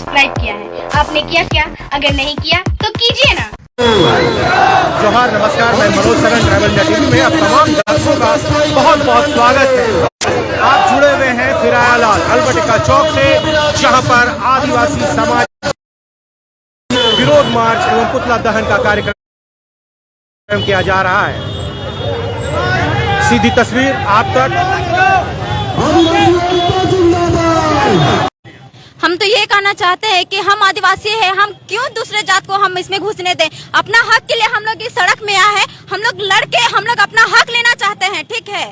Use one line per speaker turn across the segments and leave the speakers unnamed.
Subscribe किया है। आपने किया क्या? अगर नहीं किया तो कीजिए ना।
जोहार, नमस्कार। मैं Manoj Saran travel India TV में आप तमाम दर्शकों का बहुत बहुत स्वागत है। आप जुड़े हुए हैं फिरायालाल अल्बर्ट चौक से, जहां पर आदिवासी समाज विरोध मार्च एवं पुतला दहन का कार्यक्रम किया जा रहा है। सीधी तस्वीर आप तक।
हम तो ये कहना चाहते हैं कि हम आदिवासी हैं, हम क्यों दूसरे जात को हम इसमें घुसने दें। अपना हक के लिए हम लोग इस सड़क में आए हैं, हम लोग लड़के हम लोग अपना हक लेना चाहते हैं, ठीक है।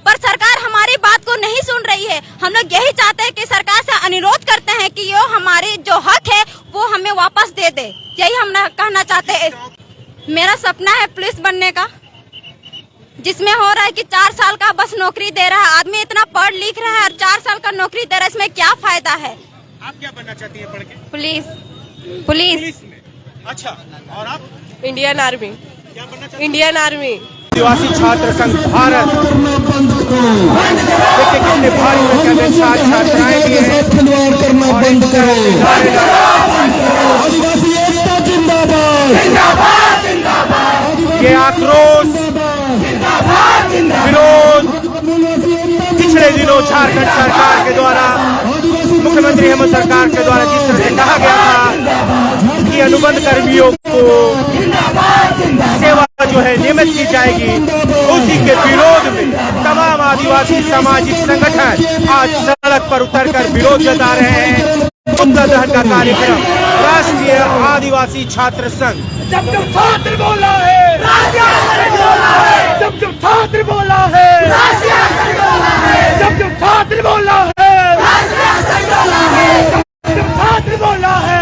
पर सरकार हमारी बात को नहीं सुन रही है। हम लोग यही चाहते हैं कि सरकार से अनुरोध करते हैं कि ये हमारे जो हक है वो हमें वापस दे दे। यही हम कहना चाहते हैं। मेरा सपना है पुलिस बनने का, जिसमें हो रहा है कि 4 साल का बस नौकरी दे रहा है। आदमी इतना पढ़ लिख रहा है और 4 साल का नौकरी दे रहा है, इसमें क्या फायदा है।
आप क्या बनना चाहती हैं पढ़ के?
पुलिस
में। अच्छा, और आप?
Indian army.
क्या बनना चाहती हैं?
Indian army.
आदिवासी छात्र संघ भारत, देखिए कितने भारी संख्या में छात्र छात्राएं भी हैं और इस तरह से नारे ये आक्रोश विरोध पिछले दिनों झारखंड सरकार के द्वारा, मुख्यमंत्री हेमंत सरकार के द्वारा जिस तरह से कहा गया था कि अनुबंध कर्मियों को सेवा जो है नियमित की जाएगी, उसी के विरोध में तमाम आदिवासी सामाजिक संगठन आज सड़क पर उतरकर विरोध जता रहे हैं। पुतला दहन का कार्यक्रम राष्ट्रीय आदिवासी छात्र संघ।
जब छात्र बोला है, जब छात्र बोला है, जब छात्र बोला है, जब छात्र बोला है, जब छात्र बोला है,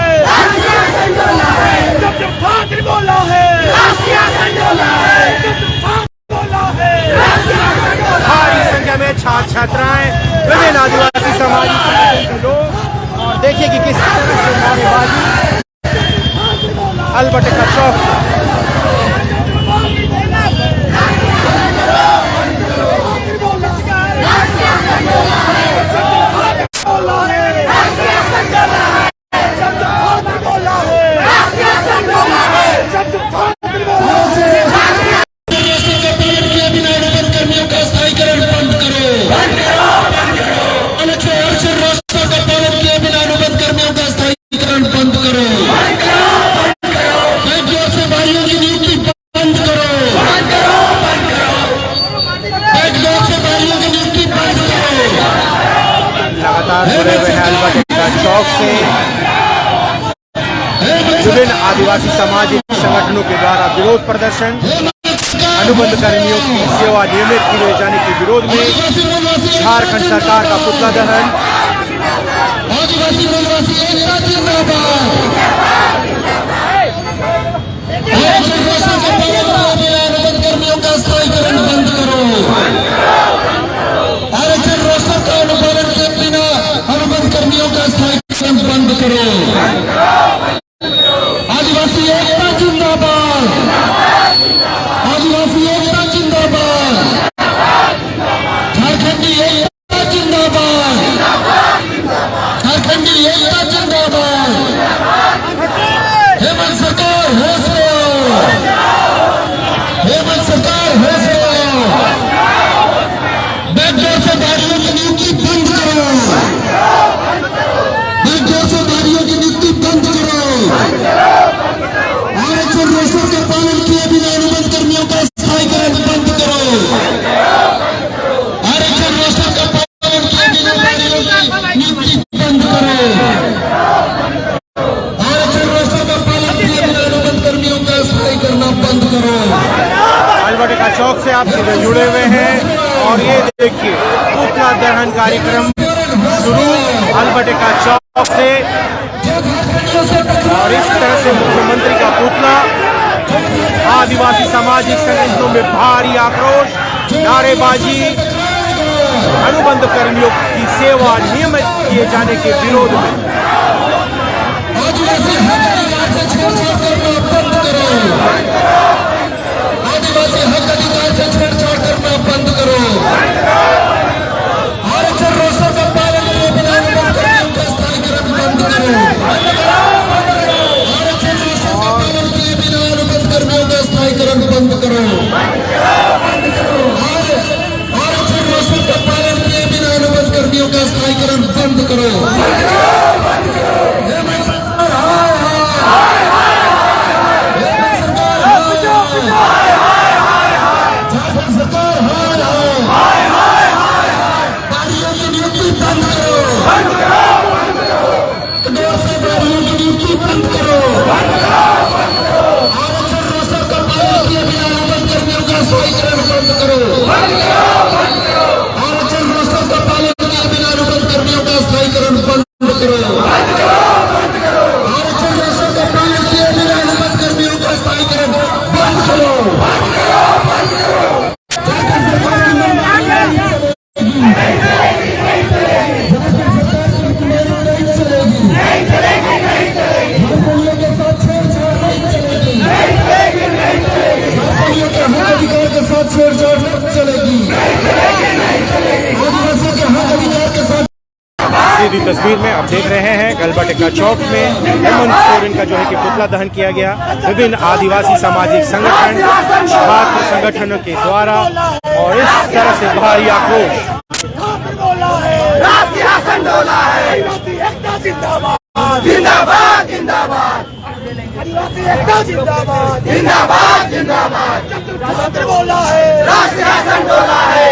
भारी संख्या में छात्र छात्राएं, विभिन्न आदिवासी सामाजिक संगठन के लोग, और देखिए कि किस तरह से नारेबाजी अल्बर्ट का चौक जुड़े हुए हैं अल्बर्ट चौक से। विभिन्न आदिवासी सामाजिक संगठनों के द्वारा विरोध प्रदर्शन, अनुबंध कर्मियों की सेवा नियमित किए जाने के विरोध में झारखंड सरकार का पुतला दहन।
बंद करो। आदिवासी एकता जिंदाबाद, आदिवासी एकता जिंदाबाद, झारखंडी एकता जिंदाबाद, झारखंडी एकता जिंदाबाद। हेमंत सरकार होश लो, हेमंत सरकार होश लो। बैकडोर से गाड़ियों की नियुक्ति बंद करो, आरक्षण रोस्टर का पालन किए बिना अनुबंध कर्मियों का स्थायीकरण बंद करो। आरक्षण रोस्टर का पालन किए बिना नियुक्ति बंद करो। आरक्षण रोस्टर का पालन किए बिना अनुबंध कर्मियों का स्थायी करना बंद करो।
अल्बर्ट का चौक से आप सीधे जुड़े हुए हैं और ये देखिए पुतला दहन कार्यक्रम शुरू अल्बर्ट का चौक से, और इस तरह से मुख्यमंत्री का पुतला, आदिवासी सामाजिक संगठनों में भारी आक्रोश, नारेबाजी, अनुबंध कर्मियों की सेवा नियमित किए जाने के विरोध में।
आदिवासी हक अधिकार से छेड़छाड़ करना बंद करो, आदिवासी हक अधिकार से छेड़छाड़ करना बंद करो। आरक्षण रोस्टर का पालन किए बिना अनुबंध कर्मियों का स्थायीकरण बंद करो। झारखंड सरकार की हुक्मरानी नहीं चलेगी, झारखंडियों के साथ छेड़छाड़ नहीं चलेगी, झारखंडियों के हक अधिकार के साथ छेड़छाड़ नहीं चलेगी, आदिवासियों के हक अधिकार के साथ।
सीधी तस्वीर में आप देख रहे हैं गलबा टेक्का चौक में हेमंत सोरेन का जो है कि पुतला दहन किया गया। विभिन्न आदिवासी सामाजिक संगठन, छात्र संगठनों के द्वारा और इस तरह से भारी आक्रोश।
राष्ट्रीय शासन डोला है, आदिवासी एकता जिंदाबाद जिंदाबाद जिंदाबाद, आदिवासी एकता जिंदाबाद जिंदाबाद जिंदाबाद, छात्र बोला है, राष्ट्रीय शासन डोला है,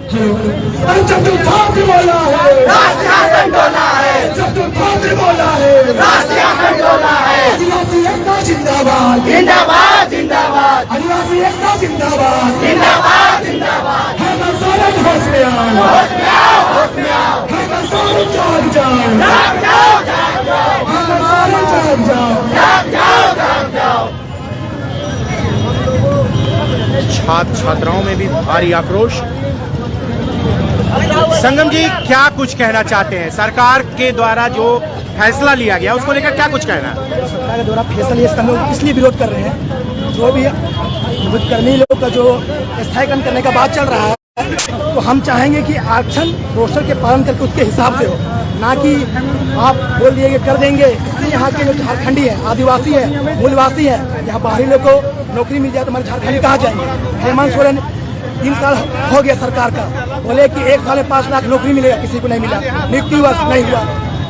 छात्र बोला है, राष्ट्रीय शासन डोला है, छात्र बोला है, राष्ट्रीय शासन डोला है, आदिवासी एकता जिंदाबाद जिंदाबाद जिंदाबाद, आदिवासी एकता जिंदाबाद जिंदाबाद जिंदाबाद, हेमंत सोरेन होश में आओ, होश में आओ, होश में आओ, हेमंत सोरेन जाग जाओ, जाग जाओ, जाग जाओ, हेमंत सोरेन जाग जाओ, जाग जाओ, जाग जाओ।
छात्र छात्राओं में भी भारी आक्रोश। संगम जी, क्या कुछ कहना चाहते हैं? सरकार के द्वारा जो फैसला लिया गया उसको लेकर क्या कुछ कहना है?
सरकार के द्वारा फैसला ये हम इसलिए विरोध कर रहे हैं, जो भी कर्मी लोग का जो स्थायीकरण करने का बात चल रहा है, तो हम चाहेंगे कि आरक्षण रोस्टर के पालन करके उसके हिसाब से हो, ना कि आप बोल दिए कि कर देंगे। इससे यहाँ के जो झारखंडी है, आदिवासी है, मूलवासी है, यहाँ बाहरी लोग को नौकरी मिल जाए तो हमारे झारखंडी कहाँ जाएंगे? हेमंत सोरेन 3 साल हो गया सरकार का, बोले कि 1 साल में 5 लाख नौकरी मिलेगा, किसी को नहीं मिला, नियुक्ति वर्ष नहीं हुआ,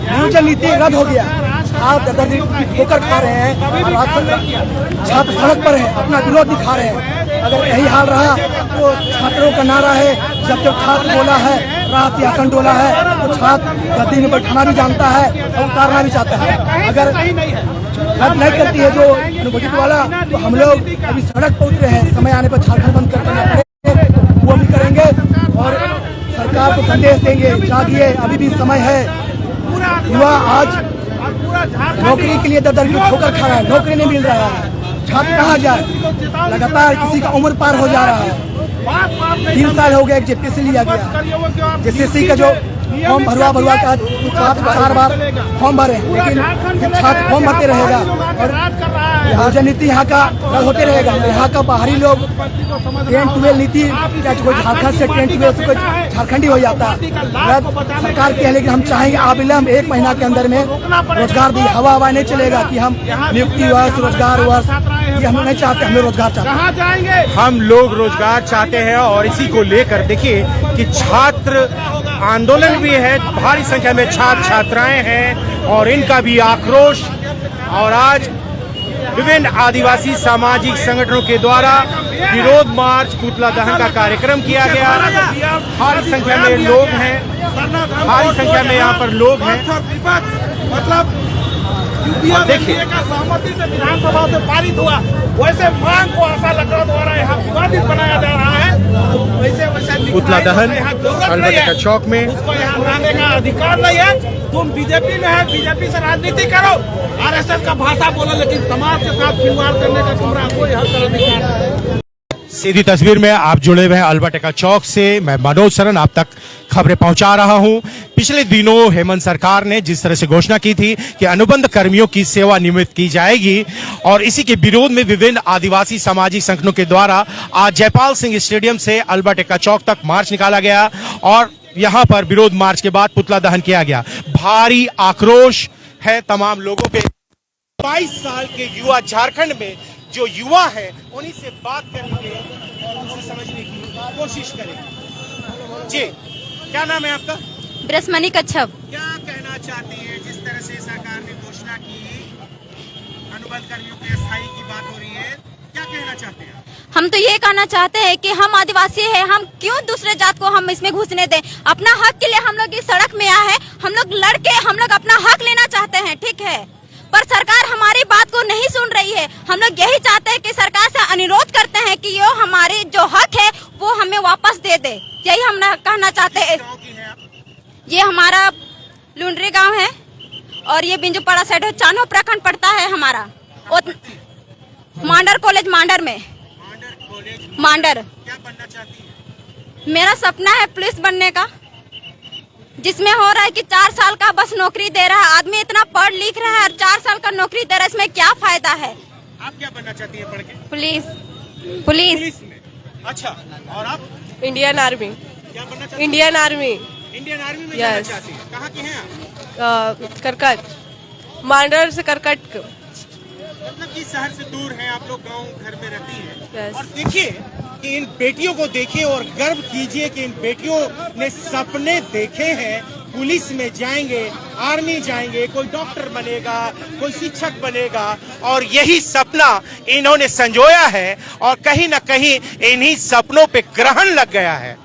नियोजन नीति रद्द हो गया। आप ठोकर खा रहे हैं और छात्र सड़क पर है, अपना विरोध दिखा रहे हैं। अगर यही हाल रहा तो छात्रों का नारा है, जब जब छात्र बोला है, राष्ट्रीय शासन डोला है, तो छात्र गद्दी में बैठाना भी जानता है और उतारना भी चाहता है। अगर रद्द नहीं करती है जो अनुसूचित वाला, तो हम लोग अभी सड़क पर उतरे हैं। समय आने पर झारखंड बंद करके वो भी करेंगे और सरकार को संदेश देंगे, जागिए, अभी भी समय है। युवा आज नौकरी के लिए दर-दर की ठोकर खा रहा है, नौकरी नहीं मिल रहा है, छात्र कहाँ जाए? लगातार किसी का उम्र पार हो जा रहा है। 3 साल हो गया, जेपीएससी लिया गया, जेसीसी का जो फॉर्म भरवा का 4 बार फॉर्म भरे, लेकिन छात्र फॉर्म भरते रहेगा और नियोजन नीति यहाँ का रद्द होते रहेगा। यहाँ का बाहरी लोग 10-12 नीति क्या कोई झारखंड से 10-12 से कोई झारखंडी हो जाता है। सरकार की है, लेकिन हम चाहेंगे अविलंब 1 महीना के अंदर में रोजगार दी। हवा नहीं चलेगा कि हम नियुक्ति वर्ष, रोजगार वर्ष, ये हम नहीं चाहते। हमें रोजगार चाहते हैं,
हम लोग रोजगार चाहते हैं और इसी को लेकर देखिए कि छात्र आंदोलन भी है, भारी संख्या में छात्र छात्राएं हैं और इनका भी आक्रोश। और आज विभिन्न आदिवासी सामाजिक संगठनों के द्वारा विरोध मार्च, पुतला दहन का कार्यक्रम किया गया। भारी संख्या में लोग हैं, भारी संख्या में यहाँ पर लोग हैं।
मतलब देखिए का सहमति से विधानसभा से पारित हुआ, वैसे मांग को आशा लकड़ा द्वारा यहाँ विवादित बनाया जा रहा है। वैसे
पुतला दहन गलबा टेक्का चौक में,
उसको यहाँ लाने का अधिकार नहीं है। तुम बीजेपी में है, बीजेपी से राजनीति करो, आरएसएस का भाषा बोलो, लेकिन समाज के साथ खिलवाड़ करने का तुम्हारा कोई हक अधिकार नहीं।
सीधी तस्वीर में आप जुड़े हुए हैं गलबा टेक्का चौक से। मैं मनोज सरन आप तक खबरें पहुंचा रहा हूं। पिछले दिनों हेमंत सरकार ने जिस तरह से घोषणा की थी कि अनुबंध कर्मियों की सेवा नियमित की जाएगी और इसी के विरोध में विभिन्न आदिवासी सामाजिक संगठनों के द्वारा आज जयपाल सिंह स्टेडियम से गलबा टेक्का चौक तक मार्च निकाला गया और यहां पर विरोध मार्च के बाद पुतला दहन किया गया। भारी आक्रोश है तमाम लोगों पे। 22 साल के युवा झारखंड में जो युवा है उन्हीं से बात करेंगे और उनसे समझने की कोशिश करेंगे। जी, क्या नाम है आपका?
ब्रसमनी कच्छप।
क्या कहना चाहती है जिस तरह से सरकार ने घोषणा की, अनुबंध कर्मियों के स्थायी की बात हो रही है, क्या कहना चाहते हैं?
हम तो ये कहना चाहते हैं कि हम आदिवासी हैं, हम क्यों दूसरे जात को हम इसमें घुसने दें? अपना हक के लिए हम लोग इस सड़क में आए हैं, हम लोग लड़के हम लोग अपना हक लेना चाहते हैं, ठीक है, पर सरकार हमारी बात को नहीं सुन रही है। हम लोग यही चाहते हैं कि सरकार से अनुरोध करते हैं कि ये हमारे जो हक है वो हमें वापस दे दे। यही हम कहना चाहते हैं। ये हमारा लुंडरी गांव है और ये बिंजुपाड़ा साइड चानो प्रखंड पड़ता है हमारा। मांडर कॉलेज मांडर में। मांडर
क्या बनना चाहती है?
मेरा सपना है पुलिस बनने का, जिसमें हो रहा है कि 4 साल का बस नौकरी दे रहा है। आदमी इतना पढ़ लिख रहा है और 4 साल का नौकरी दे रहा है, इसमें क्या फायदा है?
आप क्या बनना चाहती हैं पढ़ के?
पुलिस। पुलिस
पुलिस में। अच्छा, और आप
इंडियन आर्मी।
क्या बनना चाहती हैं?
Indian army.
इंडियन आर्मी में जाना
Yes.
चाहती हैं? कहाँ की हैं आप?
करकट, मांडर से करकट।
मतलब कि शहर से दूर हैं आप लोग, गांव घर में रहती हैं।
Yes.
और देखिए कि इन बेटियों को देखिए और गर्व कीजिए कि इन बेटियों ने सपने देखे हैं, पुलिस में जाएंगे, आर्मी जाएंगे, कोई डॉक्टर बनेगा, कोई शिक्षक बनेगा, और यही सपना इन्होंने संजोया है और कहीं ना कहीं इन्हीं सपनों पे ग्रहण लग गया है।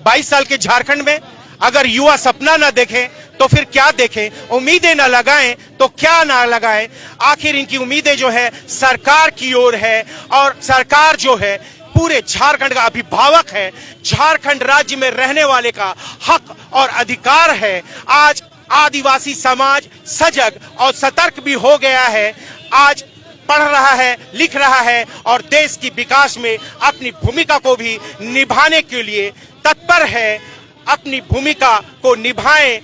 22 साल के झारखंड में अगर युवा सपना ना देखें तो फिर क्या देखें, उम्मीदें ना लगाएं तो क्या ना लगाएं। आखिर इनकी उम्मीदें जो है सरकार की ओर है, और सरकार जो है पूरे झारखंड का अभिभावक है, झारखंड राज्य में रहने वाले का हक और अधिकार है। आज आदिवासी समाज सजग और सतर्क भी हो गया है, आज पढ़ रहा है, लिख रहा है और देश की विकास में अपनी भूमिका को भी निभाने के लिए तत्पर है। अपनी भूमिका को निभाएं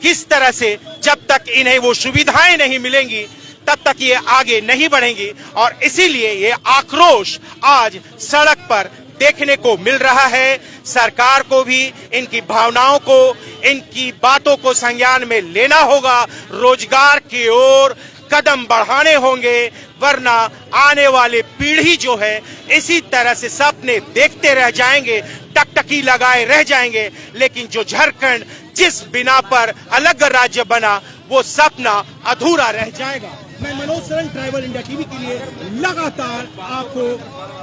किस तरह से, जब तक इन्हें वो सुविधाएं नहीं मिलेंगी तब तक ये आगे नहीं बढ़ेंगी, और इसीलिए ये आक्रोश आज सड़क पर देखने को मिल रहा है। सरकार को भी इनकी भावनाओं को, इनकी बातों को संज्ञान में लेना होगा, रोजगार की ओर कदम बढ़ाने होंगे, वरना आने वाले पीढ़ी जो है इसी तरह से सपने देखते रह जाएंगे, टकटकी लगाए रह जाएंगे। लेकिन जो झारखंड जिस बिना पर अलग राज्य बना, वो सपना अधूरा रह जाएगा। मैं Manoj Saran, tribal India TV के लिए लगातार आपको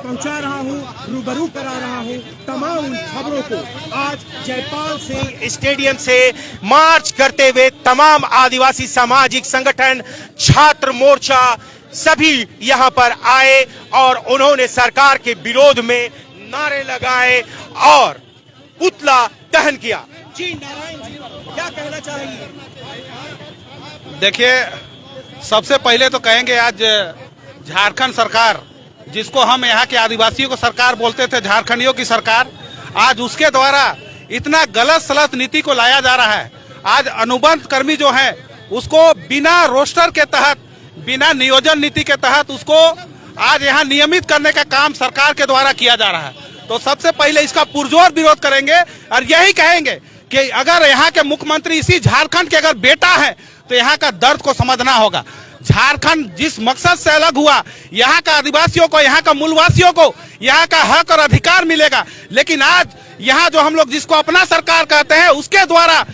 पहुंचा रहा हूं, रूबरू करा रहा हूं तमाम खबरों को। आज जयपाल से स्टेडियम से मार्च करते हुए तमाम आदिवासी सामाजिक संगठन, छात्र मोर्चा सभी यहां पर आए और उन्होंने सरकार के विरोध में नारे लगाए और पुतला दहन किया। जी नारायण जी, क्या कहना चाहेंगे?
देखिए, सबसे पहले तो कहेंगे आज झारखंड सरकार, जिसको हम यहाँ के आदिवासियों को सरकार बोलते थे, झारखंडियों की सरकार, आज उसके द्वारा इतना गलत सलत नीति को लाया जा रहा है। आज अनुबंध कर्मी जो है उसको बिना रोस्टर के तहत, बिना नियोजन नीति के तहत उसको आज यहाँ नियमित करने का काम सरकार के द्वारा किया जा रहा है। तो सबसे पहले इसका पुरजोर विरोध करेंगे और यही कहेंगे कि अगर यहाँ के मुख्यमंत्री इसी झारखंड के अगर बेटा है तो यहाँ का दर्द को समझना होगा। झारखंड जिस मकसद से अलग हुआ, यहाँ का आदिवासियों को, यहाँ का मूलवासियों को यहाँ का हक और अधिकार मिलेगा, लेकिन आज यहाँ जो हम लोग जिसको अपना सरकार कहते हैं उसके द्वारा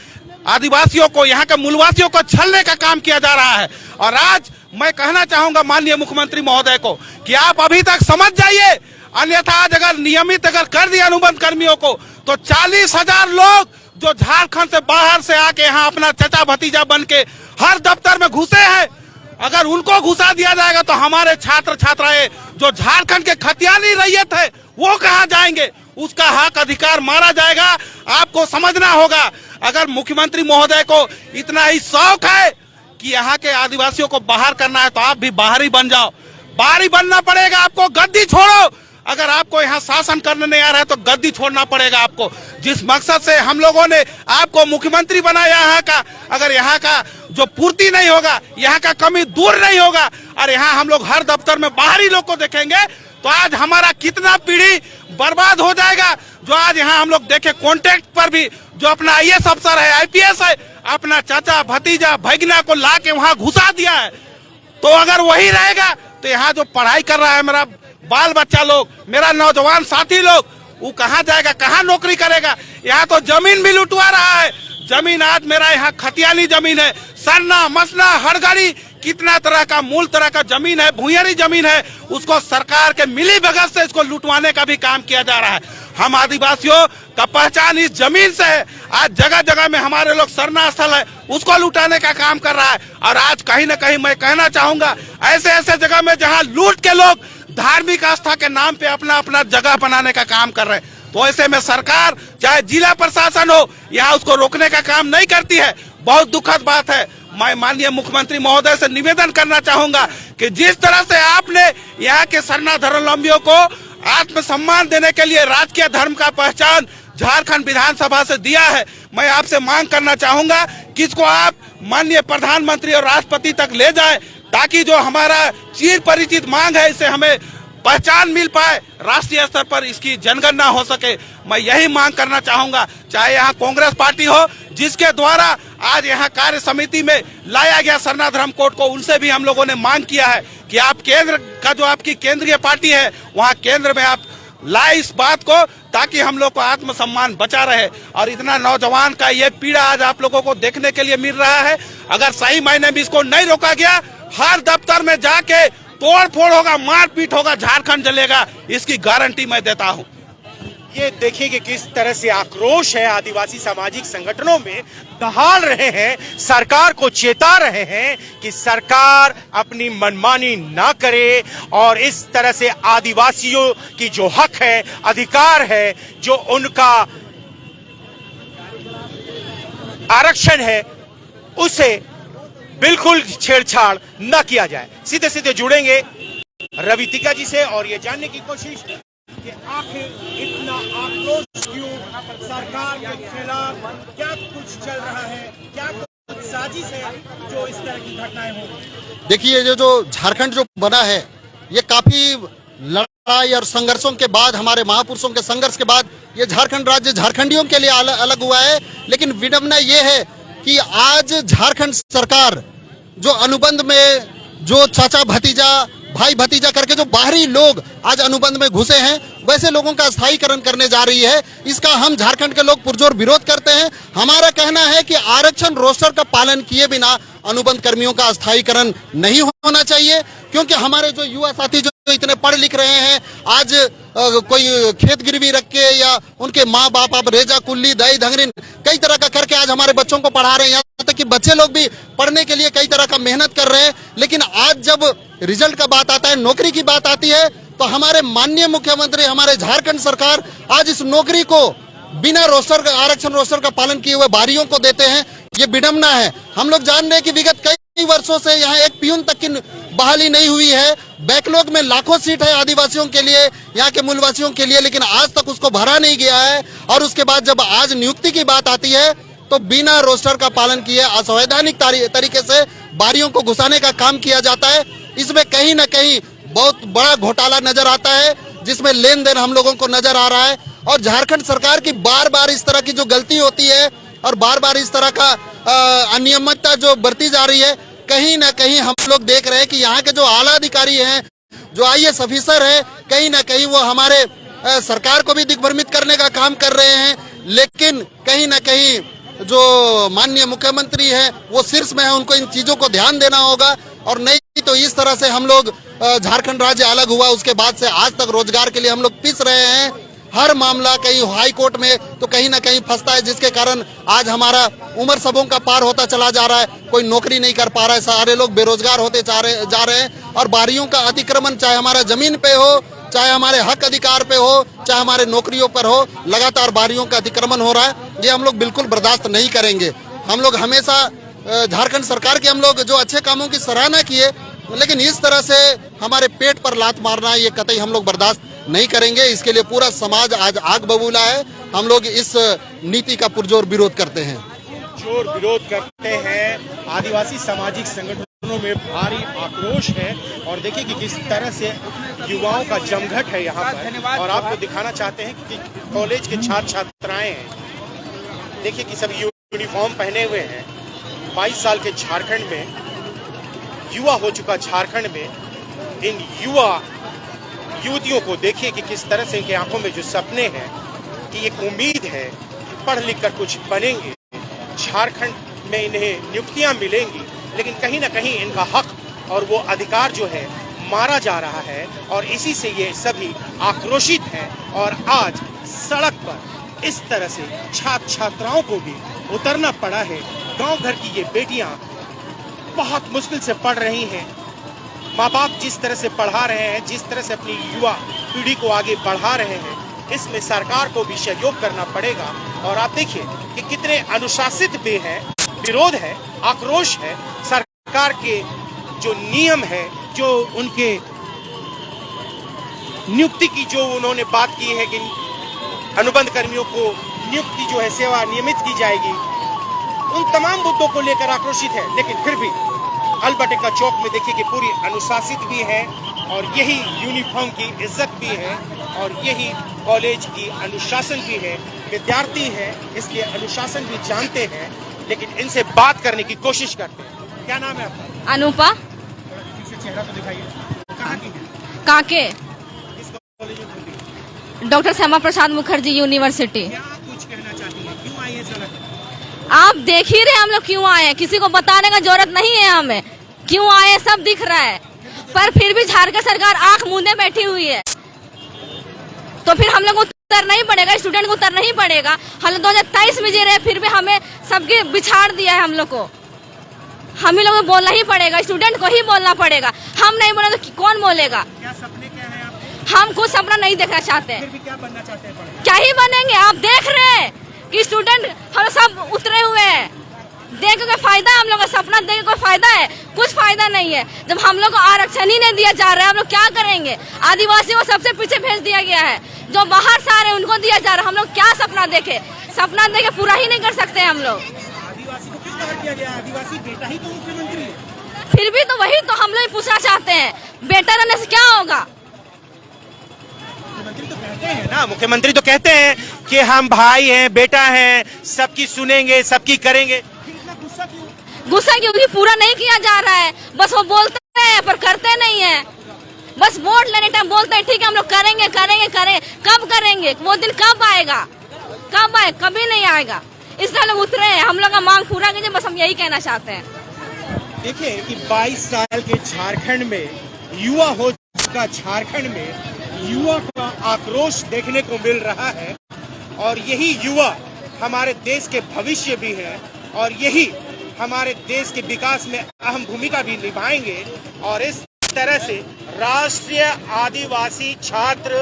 आदिवासियों को, यहाँ के मूलवासियों को छलने का काम किया जा रहा है। और आज मैं कहना चाहूंगा माननीय मुख्यमंत्री महोदय को कि आप अभी तक समझ जाइए, अन्यथा आज अगर नियमित अगर कर दिया अनुबंध कर्मियों को तो 40,000 लोग जो झारखंड से बाहर से आके यहाँ अपना चचा भतीजा बन के हर दफ्तर में घुसे हैं, अगर उनको घुसा दिया जाएगा तो हमारे छात्र छात्राएं जो झारखंड के खतियानी रैयत है वो कहाँ जाएंगे? उसका हक अधिकार मारा जाएगा। आपको समझना होगा, अगर मुख्यमंत्री महोदय को इतना ही शौक है कि यहाँ के आदिवासियों को बाहर करना है तो आप भी बाहरी बन जाओ, बाहरी बनना पड़ेगा आपको। गद्दी छोड़ो, अगर आपको यहाँ शासन करने नहीं आ रहा है तो गद्दी छोड़ना पड़ेगा आपको। जिस मकसद से हम लोगों ने आपको मुख्यमंत्री बनाया यहाँ का, अगर यहाँ का जो पूर्ति नहीं होगा, यहाँ का कमी दूर नहीं होगा और यहाँ हम लोग हर दफ्तर में बाहरी लोग को देखेंगे तो आज हमारा कितना पीढ़ी बर्बाद हो जाएगा। जो आज यहाँ हम लोग देखे कॉन्ट्रैक्ट पर भी जो अपना IAS अफसर है, IPS है, अपना चाचा भतीजा भगना को ला के वहाँ घुसा दिया है। तो अगर वही रहेगा तो यहाँ जो पढ़ाई कर रहा है मेरा बाल बच्चा लोग, मेरा नौजवान साथी लोग, वो कहाँ जाएगा, कहाँ नौकरी करेगा? यहाँ तो जमीन भी लुटवा रहा है। जमीन आज मेरा यहाँ खतियानी जमीन है, सरना मसना हड़गड़ी कितना तरह का मूल तरह का जमीन है, भूयरी जमीन है, उसको सरकार के मिली भगत से इसको लुटवाने का भी काम किया जा रहा है। हम आदिवासियों का पहचान इस जमीन से है। आज जगह जगह में हमारे लोग सरना स्थल है उसको लुटाने का काम कर रहा है। और आज कहीं न कहीं मैं कहना चाहूंगा, ऐसे ऐसे जगह में जहाँ लूट के लोग धार्मिक आस्था के नाम पे अपना अपना जगह बनाने का काम कर रहे हैं, तो ऐसे में सरकार चाहे जिला प्रशासन हो यहाँ उसको रोकने का काम नहीं करती है। बहुत दुखद बात है। मैं माननीय मुख्यमंत्री महोदय से निवेदन करना चाहूंगा कि जिस तरह से आपने यहाँ के सरना धर्मावलंबियों को आत्मसम्मान देने के लिए राजकीय धर्म का पहचान झारखंड विधानसभा से दिया है। मैं आपसे मांग करना चाहूंगा कि इसको आप माननीय प्रधानमंत्री और राष्ट्रपति तक ले जाए, ताकि जो हमारा चिर परिचित मांग है इसे हमें पहचान मिल पाए, राष्ट्रीय स्तर पर इसकी जनगणना हो सके। मैं यही मांग करना चाहूंगा, चाहे यहाँ कांग्रेस पार्टी हो जिसके द्वारा आज यहाँ कार्य समिति में लाया गया सरना धर्म कोड को, उनसे भी हम लोगों ने मांग किया है कि आप केंद्र का जो आपकी केंद्रीय पार्टी है वहाँ केंद्र में आप लाए इस बात को, ताकि हम लोग को आत्मसम्मान बचा रहे। और इतना नौजवान का ये पीड़ा आज आप लोगों को देखने के लिए मिल रहा है। अगर सही मायने में इसको नहीं रोका गया, हर दफ्तर में जाके तोड़ फोड़ होगा, मारपीट होगा, झारखंड जलेगा, इसकी गारंटी मैं देता हूं।
ये देखिए कि किस तरह से आक्रोश है आदिवासी सामाजिक संगठनों में, दहाड़ रहे हैं, सरकार को चेता रहे हैं कि सरकार अपनी मनमानी ना करे और इस तरह से आदिवासियों की जो हक है, अधिकार है, जो उनका आरक्षण है, उसे बिल्कुल छेड़छाड़ न किया जाए। सीधे सीधे जुड़ेंगे रवितिका जी से और ये जानने की कोशिश कि आखिर इतना आक्रोश क्यों, सरकार के खिलाफ क्या कुछ चल रहा है, क्या कुछ साजिश है जो इस तरह की घटनाएं हो रही हैं?
देखिए, ये जो झारखंड जो बना है, ये काफी लड़ाई और संघर्षों के बाद, हमारे महापुरुषों के संघर्ष के बाद ये झारखंड राज्य झारखंडियों के लिए अलग हुआ है। लेकिन विडंबना ये है कि आज झारखंड सरकार जो अनुबंध में जो चाचा भतीजा, भाई भतीजा करके जो बाहरी लोग आज अनुबंध में घुसे हैं, वैसे लोगों का स्थायीकरण करने जा रही है। इसका हम झारखंड के लोग पुरजोर विरोध करते हैं। हमारा कहना है कि आरक्षण रोस्टर का पालन किए बिना अनुबंध कर्मियों का स्थायीकरण नहीं होना चाहिए, क्योंकि हमारे जो युवा साथी जो इतने पढ़ लिख रहे हैं, आज कोई खेत गिरवी रख के या उनके माँ बाप अब रेजा कुल्ली दही धंगरिन कई तरह का करके आज हमारे बच्चों को पढ़ा रहे हैं। यहाँ तक कि बच्चे लोग भी पढ़ने के लिए कई तरह का मेहनत कर रहे हैं। लेकिन आज जब रिजल्ट का बात आता है, नौकरी की बात आती है, तो हमारे माननीय मुख्यमंत्री, हमारे झारखंड सरकार आज इस नौकरी को बिना रोस्टर का, आरक्षण रोस्टर का पालन किए हुए बाहरियों को देते हैं। ये विडंबना है। हम लोग जान रहे हैं कि विगत कई वर्षों से यहाँ एक पियून तक की बहाली नहीं हुई है। बैकलॉग में लाखों सीट है आदिवासियों के लिए, यहाँ के मूलवासियों के लिए, लेकिन आज तक उसको भरा नहीं गया है। और उसके बाद जब आज नियुक्ति की बात आती है तो बिना रोस्टर का पालन किए असंवैधानिक तरीके से बारियों को घुसाने का काम किया जाता है। इसमें कहीं ना कहीं बहुत बड़ा घोटाला नजर आता है, जिसमें लेन देन हम लोगों को नजर आ रहा है। और झारखंड सरकार की बार बार इस तरह की जो गलती होती है और बार बार इस तरह का अनियमितता जो बरती जा रही है, कहीं ना कहीं हम लोग देख रहे हैं कि यहाँ के जो आला अधिकारी हैं, जो IAS ऑफिसर है, कहीं ना कहीं वो हमारे सरकार को भी दिग्भ्रमित करने का काम कर रहे हैं। लेकिन कहीं ना कहीं जो माननीय मुख्यमंत्री हैं वो शीर्ष में है, उनको इन चीजों को ध्यान देना होगा। और नहीं तो इस तरह से हम लोग झारखंड राज्य अलग हुआ उसके बाद से आज तक रोजगार के लिए हम लोग पिस रहे हैं। हर मामला कहीं हाई कोर्ट में तो कहीं ना कहीं फंसता है, जिसके कारण आज हमारा उम्र सबों का पार होता चला जा रहा है। कोई नौकरी नहीं कर पा रहा है, सारे लोग बेरोजगार होते जा रहे हैं। और बाहरियों का अतिक्रमण, चाहे हमारा जमीन पे हो, चाहे हमारे हक अधिकार पे हो, चाहे हमारे नौकरियों पर हो, लगातार बाहरियों का अतिक्रमण हो रहा है। ये हम लोग बिल्कुल बर्दाश्त नहीं करेंगे। हम लोग हमेशा झारखंड सरकार के हम लोग जो अच्छे कामों की सराहना किए, लेकिन इस तरह से हमारे पेट पर लात मारना, ये कतई हम लोग बर्दाश्त नहीं करेंगे। इसके लिए पूरा समाज आज आग बबूला है। हम लोग इस नीति का पुरजोर विरोध करते हैं।
जोर विरोध करते हैं। आदिवासी सामाजिक संगठनों में भारी आक्रोश है और देखिए कि किस तरह से युवाओं का जमघट है यहाँ पर। और आपको दिखाना चाहते हैं कि कॉलेज के छात्र छात्राएं हैं, देखिए कि सब यूनिफॉर्म पहने हुए हैं। 22 साल के झारखंड में, युवा हो चुका झारखंड में, इन युवतियों को देखिए कि किस तरह से इनके आंखों में जो सपने हैं, कि एक उम्मीद है पढ़ लिख कर कुछ बनेंगे, झारखंड में इन्हें नियुक्तियां मिलेंगी। लेकिन कहीं ना कहीं इनका हक और वो अधिकार जो है मारा जा रहा है और इसी से ये सभी आक्रोशित हैं। और आज सड़क पर इस तरह से छात्र छात्राओं को भी उतरना पड़ा है। गांव घर की ये बेटियां बहुत मुश्किल से पढ़ रही हैं। माँ बाप जिस तरह से पढ़ा रहे हैं, जिस तरह से अपनी युवा पीढ़ी को आगे बढ़ा रहे हैं, इसमें सरकार को भी सहयोग करना पड़ेगा। और आप देखिए कि कितने अनुशासित वे हैं, विरोध है, आक्रोश है। सरकार के जो नियम है, जो उनके नियुक्ति की जो उन्होंने बात की है कि अनुबंध कर्मियों को नियुक्ति जो है सेवा नियमित की जाएगी, उन तमाम मुद्दों को लेकर आक्रोशित है। लेकिन फिर भी अल्बर्ट चौक में देखिए कि पूरी अनुशासित भी है और यही यूनिफॉर्म की इज्जत भी है और यही कॉलेज की अनुशासन भी है। विद्यार्थी है इसलिए अनुशासन भी जानते हैं, लेकिन इनसे बात करने की कोशिश करते हैं। क्या नाम है आपका?
अनुपा
चेहरा तो दिखाइए, कहाँ की है?
काके,
किस कॉलेज में पढ़ती है?
Doctor Shyama Prasad Mukherjee university.
क्या आप कुछ कहना चाहती हैं? क्यों आई है सड़क?
आप देख ही रहे हम लोग क्यों आए हैं, किसी को बताने का जरूरत नहीं है हमें क्यों आए, सब दिख रहा है। पर फिर भी झारखंड सरकार आंख मूंदे बैठी हुई है, तो फिर हम लोग को उतरना ही पड़ेगा, स्टूडेंट को उतरना ही पड़ेगा। हम लोग 2023 में जी रहे, फिर भी हमें सबके बिछाड़ दिया है हम लोग को। हम ही लोग को बोलना ही पड़ेगा, स्टूडेंट को ही बोलना पड़ेगा। हम नहीं बोले तो कौन बोलेगा?
क्या सपने क्या है आपके?
हम कुछ सपना नहीं देखना चाहते हैं।
फिर भी क्या बनना चाहते हैं? पढ़े?
क्या ही बनेंगे? आप देख रहे हैं कि स्टूडेंट हम सब उतरे हुए हैं। देख के कोई फायदा है? हम लोग का सपना देख के कोई फायदा है? कुछ फायदा नहीं है। जब हम लोग को आरक्षण ही नहीं दिया जा रहा है, हम लोग क्या करेंगे? आदिवासियों को सबसे पीछे भेज दिया गया है, जो बाहर से आ रहे हैं उनको दिया जा रहा है। हम लोग क्या सपना देखे? सपना देखे पूरा ही नहीं कर सकते हम लोग।
आदिवासी को किस तरह किया गया? आदिवासी बेटा ही तो मुख्यमंत्री है।
फिर भी तो वही तो हम लोग पूछना चाहते हैं, बेटा रहने से क्या होगा?
मुख्यमंत्री तो कहते हैं ना, मुख्यमंत्री तो कहते हैं कि हम भाई हैं, बेटा हैं, सबकी सुनेंगे, सबकी करेंगे।
गुस्सा क्योंकि पूरा नहीं किया जा रहा है, बस वो बोलते हैं पर करते नहीं है। बस वोट लेने टाइम बोलते हैं ठीक है हम लोग करेंगे करेंगे करेंगे, कब करेंगे? वो दिन कब आएगा? कब आए? कभी नहीं आएगा। इसलिए लोग उतरे हैं, हम लोग का मांग पूरा कीजिए, बस हम यही कहना चाहते हैं।
देखिए कि 22 साल के झारखंड में युवा हो चुका झारखंड में युवा का आक्रोश देखने को मिल रहा है और यही युवा हमारे देश के भविष्य भी है और यही हमारे देश के विकास में अहम भूमिका भी निभाएंगे। और इस तरह से राष्ट्रीय आदिवासी छात्र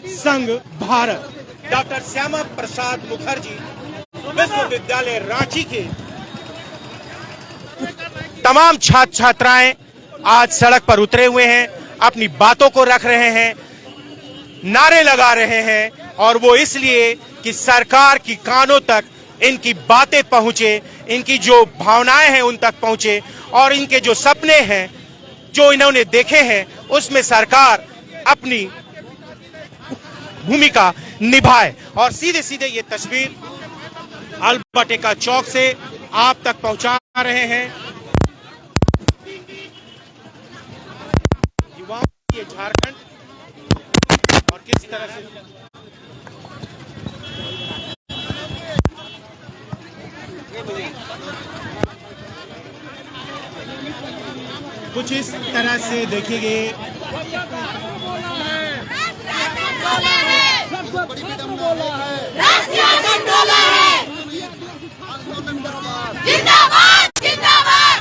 संघ भारत डॉक्टर श्यामा प्रसाद मुखर्जी विश्वविद्यालय रांची के तमाम छात्र छात्राएं आज सड़क पर उतरे हुए हैं, अपनी बातों को रख रहे हैं, नारे लगा रहे हैं और वो इसलिए कि सरकार की कानों तक इनकी बातें पहुंचे, इनकी जो भावनाएं हैं उन तक पहुंचे और इनके जो सपने हैं जो इन्होंने देखे हैं उसमें सरकार अपनी भूमिका निभाए। और सीधे सीधे ये तस्वीर अल्बर्ट चौक से आप तक पहुंचा रहे हैं। युवाओं ये झारखंड और किस तरह से कुछ इस तरह से देखेंगे।
जिंदाबाद जिंदाबाद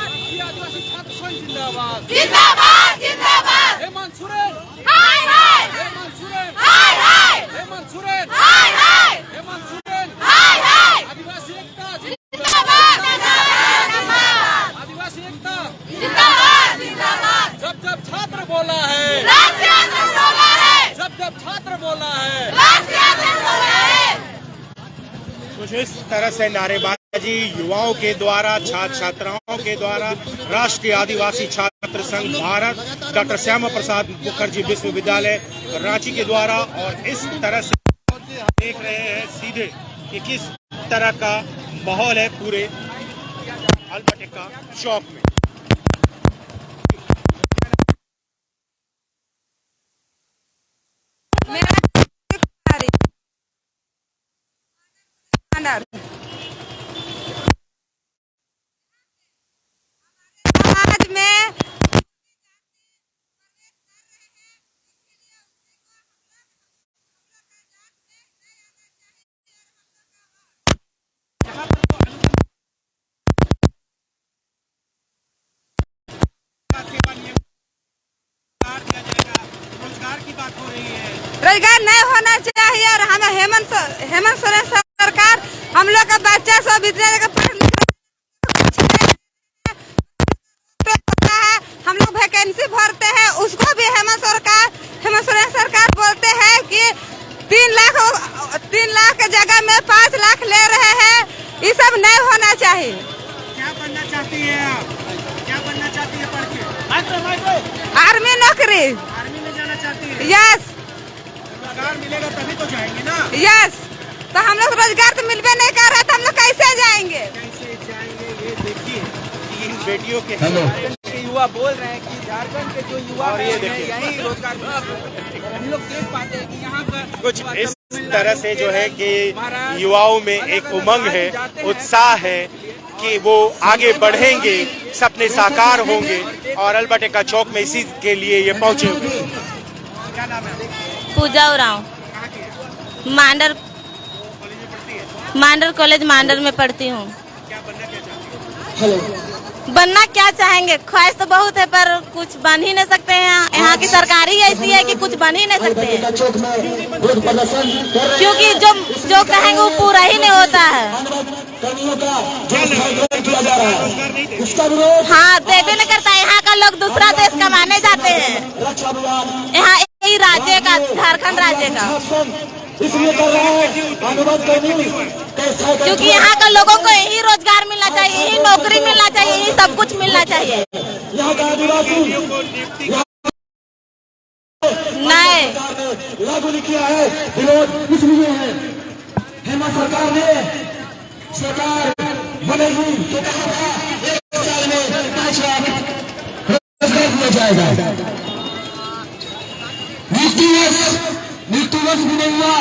जिंदाबाद जिंदाबाद हेमंत सोरेन हाय हाय हेमंत सोरेन हाय हाय हेमंत सोरेन हाय हाय हेमंत सोरेन हाय हाय आदिवासी एकता जिंदाबाद जिंदाबाद आदिवासी एकता जिंदाबाद जिंदाबाद जब छात्र बोला है राष्ट्रीय आंदोलन बोला है, जब छात्र बोला है राष्ट्रीय आंदोलन बोला है।
कुछ इस तरह से नारेबाजी युवाओं के द्वारा, छात्र छात्राओं के द्वारा राष्ट्रीय आदिवासी छात्र संघ भारत डॉक्टर श्यामा प्रसाद मुखर्जी विश्वविद्यालय रांची के द्वारा। और इस तरह से देख रहे हैं सीधे कि किस तरह का माहौल है पूरे अल्बर्ट चौक में।
आज में
रोजगार की बात हो रही है,
रोजगार नहीं होना चाहिए और हमें हेमंत सोरेन सरकार हम लोग का बच्चा सब विद्यालय का पढ़ लिख है, हम लोग वैकेंसी भरते हैं उसको भी हेमंत सोरेन जगह में 5 लाख ले रहे हैं, ये सब नहीं होना चाहिए।
क्या बनना चाहती है आप? क्या बनना चाहती है पढ़ के?
आर्मी नौकरी।
आर्मी में जाना चाहती है?
यस
रोजगार मिलेगा तभी तो जाएंगे ना।
यस, तो हम लोग रोजगार तो मिलवे नहीं कर रहा, तो हम लोग कैसे जाएंगे?
कैसे जाएंगे? ये देखिए कि इन बेटियों के युवा बोल रहे हैं कि झारखंड के जो युवा और ये देखिए यही रोजगार हम लोग देख पाते हैं कि यहाँ पर कुछ इस तरह से जो है कि युवाओं में एक उमंग है, उत्साह है कि वो आगे बढ़ेंगे, सपने साकार होंगे और अल्बर्ट चौक में इसी के लिए ये पहुंचे हुए। क्या नाम है?
पूजा उरांव। मांडर कॉलेज मांडर में पढ़ती हूँ। बनना क्या चाहेंगे? ख्वाहिश तो बहुत है पर कुछ बन ही नहीं सकते हैं। यहाँ की सरकार ही ऐसी है कि कुछ बन ही नहीं सकते हैं, क्योंकि जो कहेंगे वो पूरा ही नहीं होता है। हाँ, देवे नहीं करता। यहाँ का लोग दूसरा देश कमाने जाते हैं, यहाँ यही राज्य का, झारखंड राज्य का,
इसलिए कर रहा है अनुवाद करनी,
क्योंकि यहाँ का लोगों को यही रोजगार मिलना चाहिए, यही नौकरी मिलना चाहिए, यही सब कुछ मिलना चाहिए।
यहाँ का आदिवासी
नहीं
लागू नहीं किया है, विरोध इसलिए है। हेमंत सरकार ने सरकार बनेगी तो कहा था 1 साल में 5 लाख रोजगार दिया जाएगा। मृत्यु वर्ष भी नहीं हुआ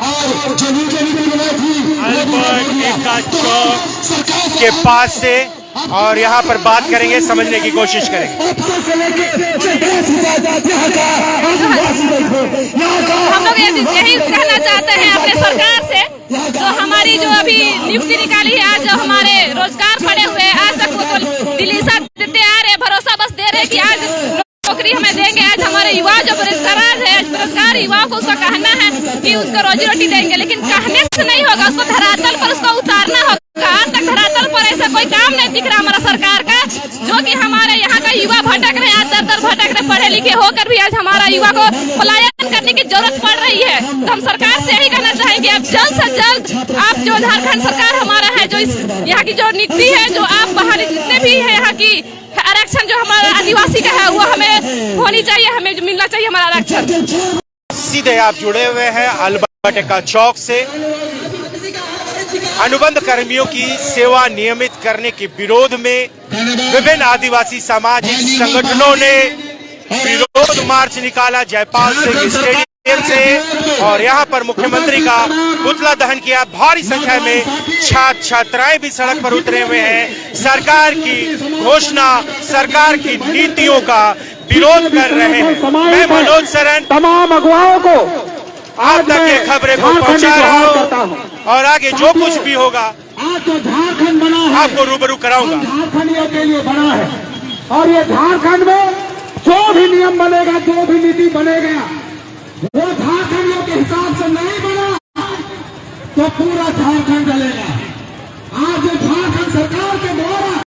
और जो नीति बनाई थी
अल्बर्ट चौक के पास से, और यहाँ पर बात करेंगे, समझने की कोशिश करेंगे।
हम लोग यही कहना चाहते हैं अपने सरकार से, जो हमारी जो अभी नियुक्ति निकाली है, आज जो हमारे रोजगार पड़े हुए हैं, आज तक वो दिलीसा देते आ रहे, भरोसा बस दे रहे कि आज नौकरी हमें देंगे। आज हमारे युवा जो बेरोजगार है, बेरोजगार युवाओं को उसका कहना है कि उसको रोजी रोटी देंगे, लेकिन कहने से नहीं होगा, उसको धरातल पर उसको उतारना होगा। आज तक धरातल पर ऐसा कोई काम नहीं दिख रहा हमारा सरकार का, जो कि हमारे यहाँ का युवा भटक रहे, आज दर दर भटक रहे, पढ़े लिखे होकर भी आज हमारा युवा को पलायन करने की जरूरत पड़ रही है। तो हम सरकार से यही कहना चाहेंगे, आप जल्द से जल्द, आप जो झारखंड सरकार हमारा है, जो इस यहाँ की जो नीति है, जो आप बाहर जितने भी है यहाँ की आरक्षण जो हमारा आदिवासी का है, वो हमें होनी चाहिए, हमें जो मिलना चाहिए हमारा आरक्षण।
सीधे आप जुड़े हुए हैं अल्बर्ट चौक से। अनुबंध कर्मियों की सेवा नियमित करने के विरोध में विभिन्न आदिवासी सामाजिक संगठनों ने विरोध मार्च निकाला जयपाल सिंह स्टेडियम से, और यहाँ पर मुख्यमंत्री का पुतला दहन किया। भारी संख्या में छात्र छात्राएं भी सड़क पर उतरे हुए हैं, सरकार की घोषणा, सरकार की नीतियों का विरोध कर रहे हैं। मैं मनोज सरन
तमाम अगुवाओं को
आप तक ये खबरें को पहुंचा रहा हूँ, और आगे जो कुछ भी होगा
आज जो झारखंड बना है,
आपको रूबरू कराऊंगा।
झारखंडियों के लिए बना है, और ये झारखंड में जो भी नियम बनेगा, जो भी नीति बनेगा, वो झारखंडियों के हिसाब से नहीं बना तो पूरा झारखंड चलेगा।